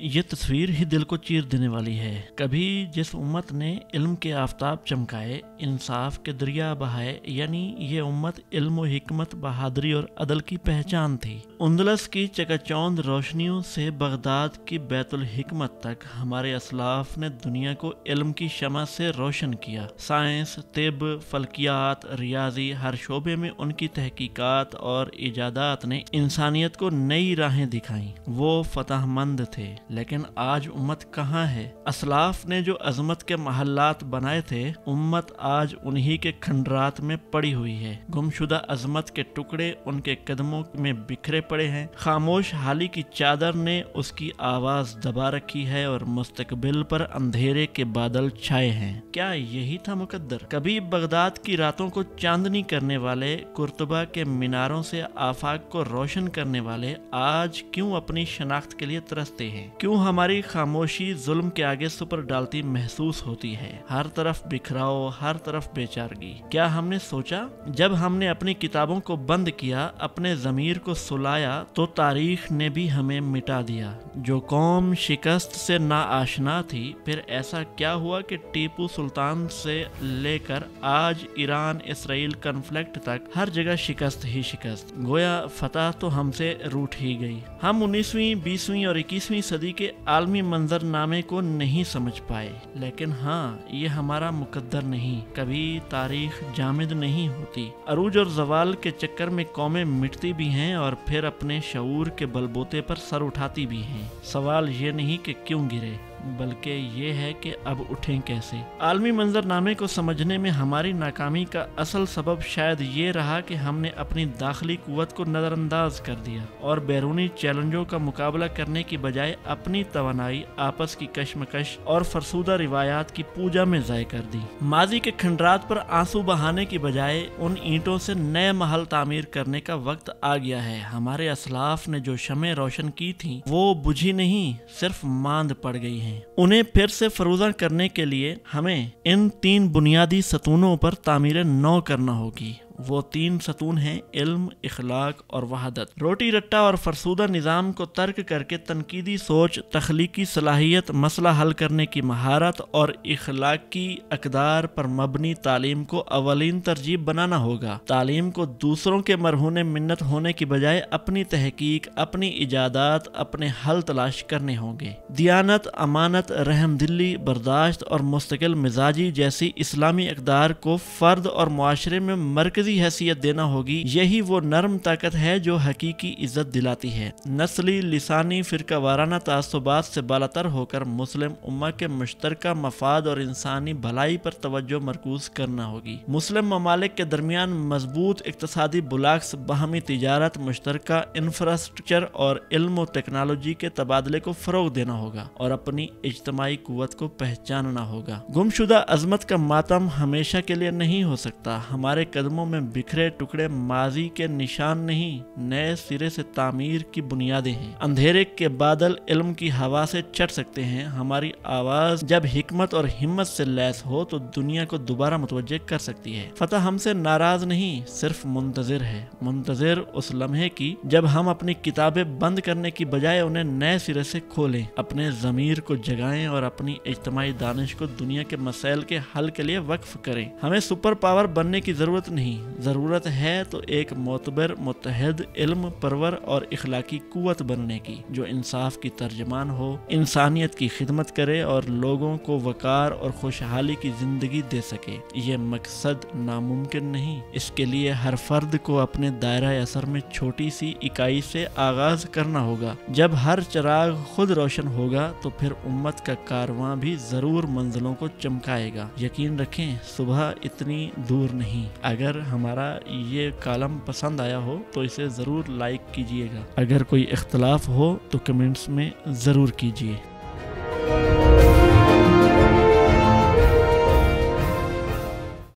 یہ تصویر ہی دل کو چیر دینے والی ہے۔ کبھی جس امت نے علم کے آفتاب چمکائے، انصاف کے دریا بہائے، یعنی یہ امت علم و حکمت، بہادری اور عدل کی پہچان تھی۔ اندلس کی چکا چوند روشنیوں سے بغداد کی بیت الحکمت تک ہمارے اسلاف نے دنیا کو علم کی شمع سے روشن کیا۔ سائنس، طب، فلکیات، ریاضی، ہر شعبے میں ان کی تحقیقات اور ایجادات نے انسانیت کو نئی راہیں دکھائیں۔ وہ فتح مند تھے، لیکن آج امت کہاں ہے؟ اسلاف نے جو عظمت کے محلات بنائے تھے، امت آج انہی کے کھنڈرات میں پڑی ہوئی ہے۔ گمشدہ عظمت کے ٹکڑے ان کے قدموں میں بکھرے پڑے ہیں۔ خاموش حالی کی چادر نے اس کی آواز دبا رکھی ہے اور مستقبل پر اندھیرے کے بادل چھائے ہیں۔ کیا یہی تھا مقدر؟ کبھی بغداد کی راتوں کو چاندنی کرنے والے، قرطبہ کے میناروں سے آفاق کو روشن کرنے والے، آج کیوں اپنی شناخت کے لیے ترستے ہیں؟ کیوں ہماری خاموشی ظلم کے آگے سپر ڈالتی محسوس ہوتی ہے؟ ہر طرف بکھراؤ، ہر طرف بے چارگی۔ کیا ہم نے سوچا جب ہم نے اپنی کتابوں کو بند کیا، اپنے ضمیر کو سلایا، تو تاریخ نے بھی ہمیں مٹا دیا؟ جو قوم شکست سے ناآشنا تھی، پھر ایسا کیا ہوا کہ ٹیپو سلطان سے لے کر آج ایران اسرائیل کنفلکٹ تک ہر جگہ شکست ہی شکست؟ گویا فتح تو ہم سے روٹھ ہی گئی۔ ہم 19ویں، 20ویں اور 21ویں صدی کے عالمی منظر نامے کو نہیں سمجھ پائے، لیکن ہاں، یہ ہمارا مقدر نہیں۔ کبھی تاریخ جامد نہیں ہوتی۔ عروج اور زوال کے چکر میں قومیں مٹتی بھی ہیں اور پھر اپنے شعور کے بلبوتے پر سر اٹھاتی بھی ہیں۔ سوال یہ نہیں کہ کیوں گرے، بلکہ یہ ہے کہ اب اٹھیں کیسے۔ عالمی منظر نامے کو سمجھنے میں ہماری ناکامی کا اصل سبب شاید یہ رہا کہ ہم نے اپنی داخلی قوت کو نظر انداز کر دیا اور بیرونی چیلنجوں کا مقابلہ کرنے کی بجائے اپنی توانائی آپس کی کشمکش اور فرسودہ روایات کی پوجا میں ضائع کر دی۔ ماضی کے کھنڈرات پر آنسو بہانے کی بجائے ان اینٹوں سے نئے محل تعمیر کرنے کا وقت آ گیا ہے۔ ہمارے اسلاف نے جو شمعیں روشن کی تھیں، وہ بجھی نہیں، صرف ماند پڑ گئی ہیں۔ انہیں پھر سے فروزاں کرنے کے لیے ہمیں ان 3 بنیادی ستونوں پر تعمیر نو کرنا ہوگی۔ وہ 3 ستون ہیں: علم، اخلاق اور وحدت۔ روٹی رٹا اور فرسودہ نظام کو ترک کر کے تنقیدی سوچ، تخلیقی صلاحیت، مسئلہ حل کرنے کی مہارت اور اخلاقی اقدار پر مبنی تعلیم کو اولین ترجیح بنانا ہوگا۔ تعلیم کو دوسروں کے مرہون منت ہونے کی بجائے اپنی تحقیق، اپنی ایجادات، اپنے حل تلاش کرنے ہوں گے۔ دیانت، امانت، رحم دلی، برداشت اور مستقل مزاجی جیسی اسلامی اقدار کو فرد اور معاشرے میں مرکزی حیثیت دینا ہوگی۔ یہی وہ نرم طاقت ہے جو حقیقی عزت دلاتی ہے۔ نسلی، لسانی، فرقہ وارانہ تعصبات سے بالاتر ہو کر مسلم امہ کے مشترکہ مفاد اور انسانی بھلائی پر توجہ مرکوز کرنا ہوگی۔ مسلم ممالک کے درمیان مضبوط اقتصادی بلاکس، باہمی تجارت، مشترکہ انفراسٹرکچر اور علم و ٹیکنالوجی کے تبادلے کو فروغ دینا ہوگا اور اپنی اجتماعی قوت کو پہچاننا ہوگا۔ گمشدہ عظمت کا ماتم ہمیشہ کے لیے نہیں ہو سکتا۔ ہمارے قدموں میں بکھرے ٹکڑے ماضی کے نشان نہیں، نئے سرے سے تعمیر کی بنیادیں ہیں۔ اندھیرے کے بادل علم کی ہوا سے چٹ سکتے ہیں۔ ہماری آواز جب حکمت اور ہمت سے لیس ہو تو دنیا کو دوبارہ متوجہ کر سکتی ہے۔ فتح ہم سے ناراض نہیں، صرف منتظر ہے۔ منتظر اس لمحے کی جب ہم اپنی کتابیں بند کرنے کی بجائے انہیں نئے سرے سے کھولیں، اپنے ضمیر کو جگائیں اور اپنی اجتماعی دانش کو دنیا کے مسائل کے حل کے لیے وقف کریں۔ ہمیں سپر پاور بننے کی ضرورت نہیں، ضرورت ہے تو ایک معتبر، متحد، علم پرور اور اخلاقی قوت بننے کی، جو انصاف کی ترجمان ہو، انسانیت کی خدمت کرے اور لوگوں کو وقار اور خوشحالی کی زندگی دے سکے۔ یہ مقصد ناممکن نہیں۔ اس کے لیے ہر فرد کو اپنے دائرہ اثر میں چھوٹی سی اکائی سے آغاز کرنا ہوگا۔ جب ہر چراغ خود روشن ہوگا تو پھر امت کا کارواں بھی ضرور منزلوں کو چمکائے گا۔ یقین رکھیں، صبح اتنی دور نہیں۔ اگر ہمارا یہ کالم پسند آیا ہو تو اسے ضرور لائک کیجئے گا۔ اگر کوئی اختلاف ہو تو کمنٹس میں ضرور کیجئے۔